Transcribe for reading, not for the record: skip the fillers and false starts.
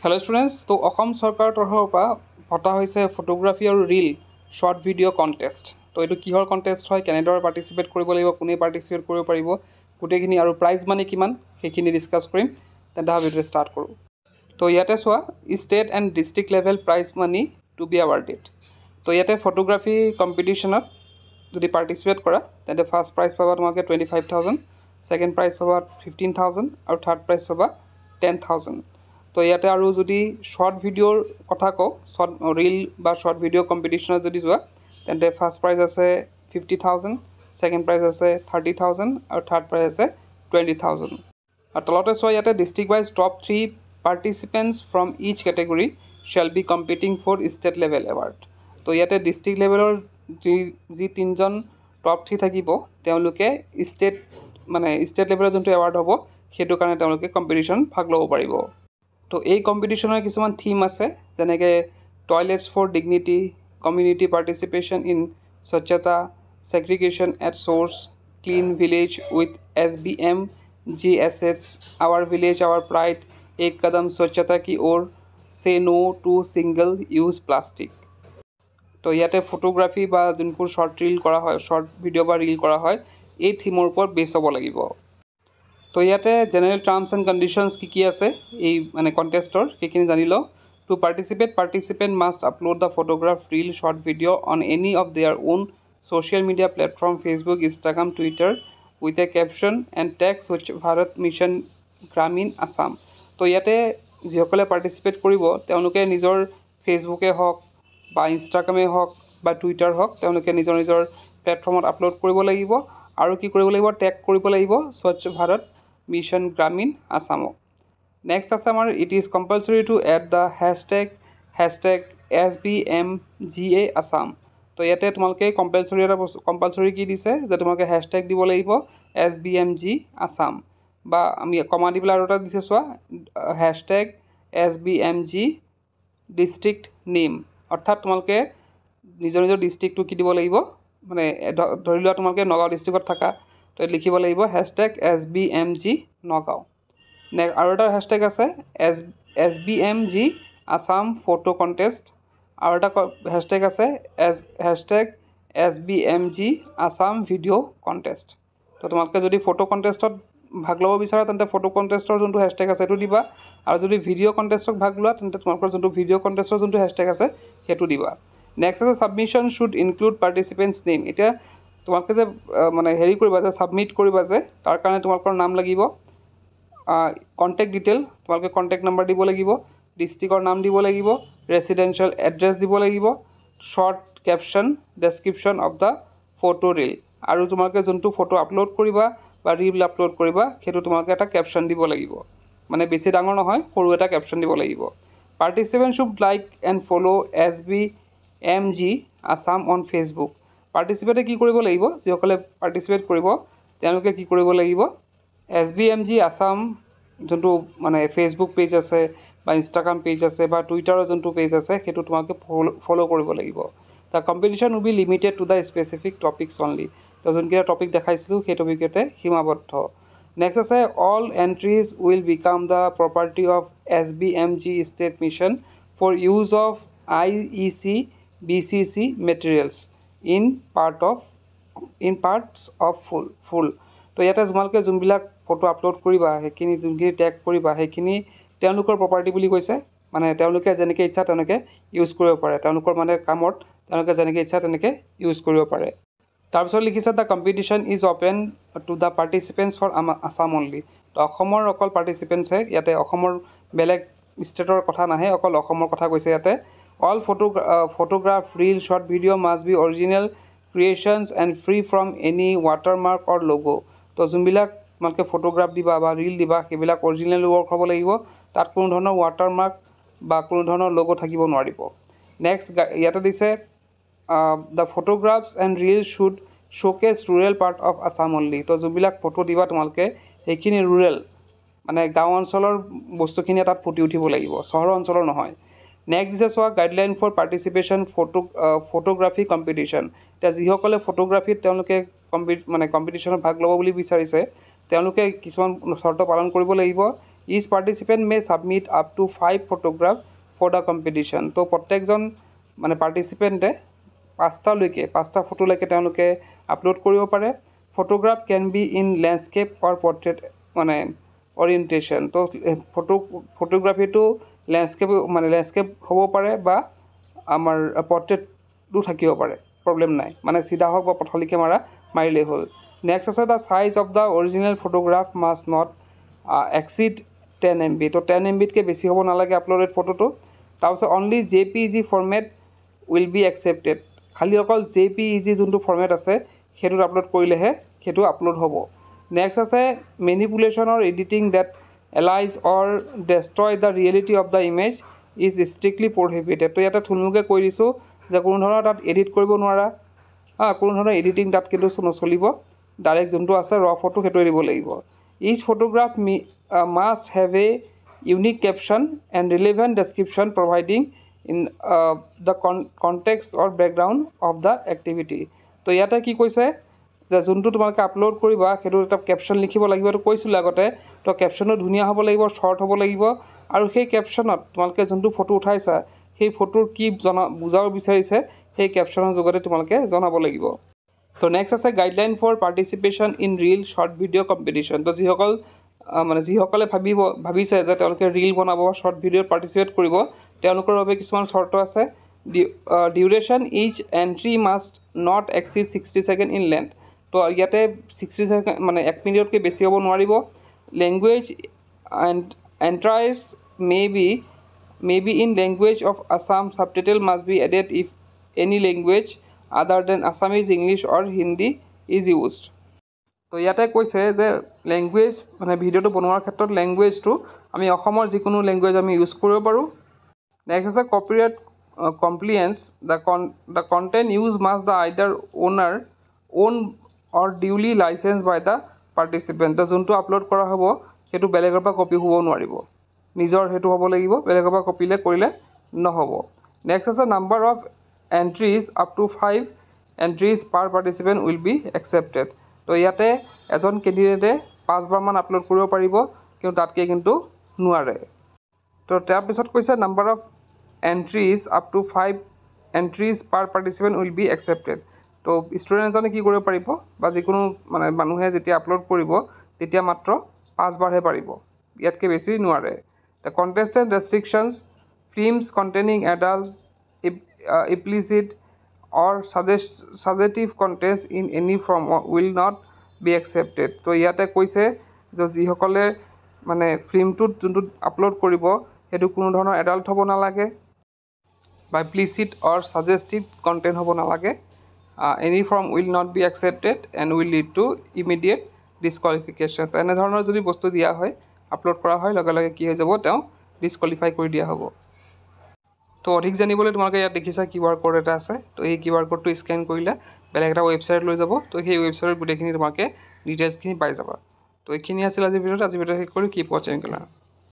Hello students तो অসম सरकार तरफर पता फटोग्राफी और रील शॉर्ट भिडिओ कन्टेस्ट तो ये किहर कन्टेस्ट है केनेदरे पार्टिसिपेट कोने पार्टिसिपेट गोटेखिनि और प्राइज मानी किमान सेखिनि डिस्कास करिम तेन्ते भिडिओ स्टार्ट करूँ। तो इते चुआ state and district level prize money to be awarded. तो इते फटोग्राफी कम्पिटिशन जो पार्टिसिपेट करा तेन्ते फार्स्ट प्राइज पाबा तुम्हारे 25,000, सेकेंड प्राइज पाबा 15,000 और थार्ड प्राइज पाबा 10,000। तो इते और जो शॉर्ट भिडिओर कथा कौ शॉर्ट रील बा शॉर्ट भिडिओ कम्पिटिशन जो जा तेन्ते फार्स्ट प्राइज आछे 50,000, सेकेंड प्राइज आछे 30,000 और थार्ड प्राइज आछे 20,000। और तलते चुआ इते district wise tub 3 participants from etch category shall be competing for state level award. तो इते डिस्ट्रिक्ट लेवलर जी 3 जन टप 3 थकिबो स्टेट माने स्टेट लेवलर जो एवार्ड हम সেইটো কাৰণে कम्पिटिशन भाग लব পাৰিব। तो ये कम्पिटिशनर किसुमान थीम आछे जेनेके toilets for dignity, community participation in Swachhata, segregation at source, clean village with SBM GSH, our village our pride, एक कदम स्वच्छता की ओर, say no to single use plastic. तो इते फटोग्राफी बा जोनपुर शॉर्ट रील करा है शॉर्ट भिडिओ बा रील करा है ये थीमर ऊपर बेस हब लगिब। तो इते जेनेरेल टार्म्स एंड कंडिशन्स की आछे माने कन्टेस्टर सेखिनि जानि लो। To participate participant must upload the photograph reel short video on any of their own social media platform Facebook, Instagram, Twitter with a caption and tag Swachh Bharat mission ग्रामीण आसाम। तो इते जिसकले पार्टिसिपेट करिब तेनलोके निजर फेसबुके हक बा इंस्टाग्रामे हक बा ट्विटर हक तेनलोके निजर निजर प्लेटफर्मत अपलोड करिब लागिब और कि करिब लागिब टैग करिब लागिब स्वच्छ भारत मिशन ग्रामीण आसाम। नेक्स्ट आछे आमार it is compulsory to add the hashtag SBMGA Assam. तो इते तुमालोके कम्पालसरी की दिसे जे तुमालोके हैशटैग दिब लागिब SBMG आसाम बा आमी कमा दी पेলাই আৰু এটা দিছে চোৱা हैशटैग SBMG डिस्ट्रिक्ट नेम अर्थात तुमालोके निजर निजर डिस्ट्रिक्टটো কি দিব লাগিব মানে ধৰি লোৱা তোমালোকে নগাঁও ডিস্ট্ৰিক্টত থাকা तो लिखिब लागिब हैशटैग SBMG नगाँव। और एटा हैशटैग आछे SBMG आसाम फोटो कन्टेस्ट और एटा हैशटैग आछे hashtag SBMG Assam video contest. तो तुमालोके जदि फोटो कन्टेस्टत भाग लब विचारा तेन्ते फोटो कन्टेस्टर जो हैशटैग आछे सेटु दिबा और जदि भिडिओ कन्टेस्टत भाग लोৱা तेन्ते तुमालोकर जो भिडिओ कन्टेस्टर जो हैशटैग आछे सेटु दिबा। नेक्स्ट आछे submission should include participants name. इतना तुम्हारे जे माने हेरी करिबा सबमिट करिबा तार कारणे तुमालोकर नाम लागिब, कन्टेक्ट डिटेल तुमालोके कन्टेक्ट नम्बर दिब लागिब, डिस्ट्रिक्टर नाम दिब लागिब, रेसिडेंशियल एड्रेस दिब लागिब, short caption description of the photo reel और तुमालोके जोनटो फोटो अपलोड करिबा बा रील अपलोड करिबा हेतु तुमालोके एटा कैप्शन दिब लागिब माने बेसि डाঙर নহয় সৰু এটা कैप्शन দিব লাগিব। Participant should like and follow SBMG Assam on Facebook. पार्टिसिपेटे की करिब लागिब जिसकले पार्टिसिपेट करिब तेनलोके की करिब लागिब SBMG आसाम जोनटो माने फेसबुक पेज आछे बा इंस्टाग्राम पेज आछे बा ट्विटार जोनटो पेज आछे हेतु तुमालोके फॉलो करिब लागिब। The competition will be limited to the specific topics only. तो जोनकेइटा टपिक देखाइছিলো সেই टपिकते सीमाबद्ध। नेक्स्ट आछे all entries will become the property of SBMG state mission for use of IEC BCC materials in parts of full. तो इते तुमालोके जोनबिलाक photo upload करिबा हेखिनि जोनखिनि टैग करिबा हेखिनि तेनलोकर प्रॉपर्टी बुली কৈছে माने तेनलोके जेनेके इच्छा तेनेके यूज करिब पारे तेनलोकर माने कामत तेनलोके जेनेके इच्छा तेनेके यूज करिब पारे। तार पिছত लिखिছে the competition is open to the participants for Assam only. तो अखमर अकल पार्टिसिपेंट्स है इते अखमर बेलेग स्टेटर कथा नाहे अकल अखमर कथा কৈছে इते। All photograph reel short video mast B original creations and free from any watermark और लोगो। तो जोनबिलाक तुमालोके फोटोग्राफ दिबा बा रील दिबा सेबिलाक ओरिजिनल वर्क हब लागिब तात कोनो धৰণৰ वाटरमार्क बा कोनो धৰণৰ लोगो থাকিব নোৱাৰিব। नेक्स्ट इते दिছে the photographs and reel should showcase rural part of Assam only. तो जोनबिलाक फोटो दिबा तुमालोके हेखिनि रूरल माने गाँव अंचলৰ बस्तुखिनि तात फुटि उठिब लागिब सहर अंचলৰ নহয়। नेक्स्ट दिছে चुआ guideline for participation photography competition. এতিয়া যিসকলে ফটোগ্ৰাফীত তেওঁলোকে মানে কম্পিটিশ্যনত ভাগ ল'ব বুলি বিচাৰিছে তেওঁলোকে কিছুমান চৰ্ত পালন কৰিব লাগিব। Each participant may submit up to 5 photograph for the competition. তো প্ৰত্যেকজন মানে পাৰ্টিচিপেণ্টে 5টা ফটোলৈকে তেওঁলোকে আপলোড কৰিব পাৰে। Photograph can be in landscape or portrait মানে অৰিয়েণ্টেশ্যন। তো ফটোগ্ৰাফীটো লেণ্ডস্কেপ হ'ব পাৰে বা আমাৰ পৰ্ট্ৰেটো থাকিব পাৰে, প্ৰব্লেম নাই, মানে চিধা হওক বা পথালিকৈ মাৰিলেই হ'ল। নেক্সট আছে the size of the original photograph must not exceed 10 MB। তো 10 MBতকৈ বেছি হ'ব নালাগে আপলোডেড ফটোটো। তাৰপিছত only JPEG format will be accepted. খালি অকল JPEG যোনটো ফৰ্মেট আছে সেইটোত আপলোড কৰিলেহে সেইটো আপলোড হ'ব। নেক্সট আছে manipulation or editing that alters or destroy the reality of the image is strictly prohibited. তো ইয়াতে থুলমূলকৈ কৈ দিছোঁ যে কোনো ধৰণৰ তাত এডিট কৰিব নোৱাৰা, কোনো ধৰণৰ এডিটিং তাত কিন্তু নচলিব, ডাইৰেক্ট যোনটো আছে ৰ ফটো সেইটোৱে দিব লাগিব। Each photograph must have a unique caption and relevant description providing in the context or background of the activity. তো ইয়াতে কি কৈছে যে যোনটো তোমালোকে আপলোড কৰিবা সেইটো এটা কেপশ্যন লিখিব লাগিব, এইটো কৈছিলোঁ আগতে। তো কেপশ্যনো ধুনীয়া হ'ব লাগিব, শ্বৰ্ট হ'ব লাগিব, আৰু সেই কেপশ্যনত তোমালোকে যোনটো ফটো উঠাইছা সেই ফটোৰ কি বুজাব বিচাৰিছে সেই কেপশ্যনৰ যোগতে তোমালোকে জনাব লাগিব। তো নেক্সট আছে guideline for participation in reel short video' competition. তো যিসকলে ভাবিছে যে তেওঁলোকে ৰিল বনাব, শ্বৰ্ট ভিডিঅ'ত পাৰ্টিচিপেট কৰিব, তেওঁলোকৰ বাবে কিছুমান চৰ্ত আছে। Duration each entry must not exceed 60 seconds in length. তো ইয়াতে 60 ছেকেণ্ড মানে 1 মিনিটতকৈ বেছি হ'ব নোৱাৰিব। Language and entries may be in language of Assam, subtitle must be added if any language other than Assamese, English or Hindi is used. তো ইয়াতে কৈছে যে লেংগুৱেজ মানে ভিডিঅ'টো বনোৱাৰ ক্ষেত্ৰত লেংগুৱেজটো আমি অসমৰ যিকোনো লেংগুৱেজ আমি ইউজ কৰিব পাৰোঁ। নেক্সট আছে copyright compliance. The content use must the either own or duly licensed by the participant. তো যোনটো আপলোড কৰা হ'ব সেইটো বেলেগৰ পৰা কপি হ'ব নোৱাৰিব, নিজৰ সেইটো হ'ব লাগিব, বেলেগৰ পৰা কৰিলে নহ'ব। নেক্সট আছে number of entries up to 5 entries per participant will be accepted. তো ইয়াতে এজন কেণ্ডিডেটে 5 বাৰমান আপলোড কৰিব পাৰিব, কিন্তু তাতকৈ কিন্তু নোৱাৰে। তো তাৰপিছত কৈছে number of entries up to 5 entries per participant will be accepted. তো ষ্টুডেণ্ট এজনে কি কৰিব পাৰিব বা যিকোনো মানে মানুহে যেতিয়া আপলোড কৰিব তেতিয়া মাত্ৰ 5 বাৰহে পাৰিব, ইয়াতকৈ বেছি নোৱাৰে। The contestant restrictions films containing adult implicit or suggestive contents in any form will not be accepted. তো ইয়াতে কৈছে যে যিসকলে মানে ফিল্মটোত যোনটোত আপলোড কৰিব সেইটো কোনো ধৰণৰ এডাল্ট হ'ব নালাগে বা ইমপ্লিচিট অৰ ছাজেষ্টিভ কণ্টেণ্ট হ'ব নালাগে। Any form will not be accepted and will lead to immediate disqualification. তো এনেধৰণৰ যদি বস্তু দিয়া হয়, আপলোড কৰা হয়, লগে লগে কি হৈ যাব, তেওঁ ডিছকুৱালিফাই কৰি দিয়া হ'ব। তো অধিক জানিবলৈ তোমালোকে ইয়াত দেখিছা QR কোড এটা আছে। তো এই QR কোডটো স্কেন কৰিলে বেলেগ এটা ৱেবছাইট লৈ যাব। তো সেই ৱেবছাইটত গোটেইখিনি তোমালোকে ডিটেইলছখিনি পাই যাবা। তো এইখিনি আছিল আজিৰ ভিডিঅ'ত শেষ কৰি কিপ ৱাচিং।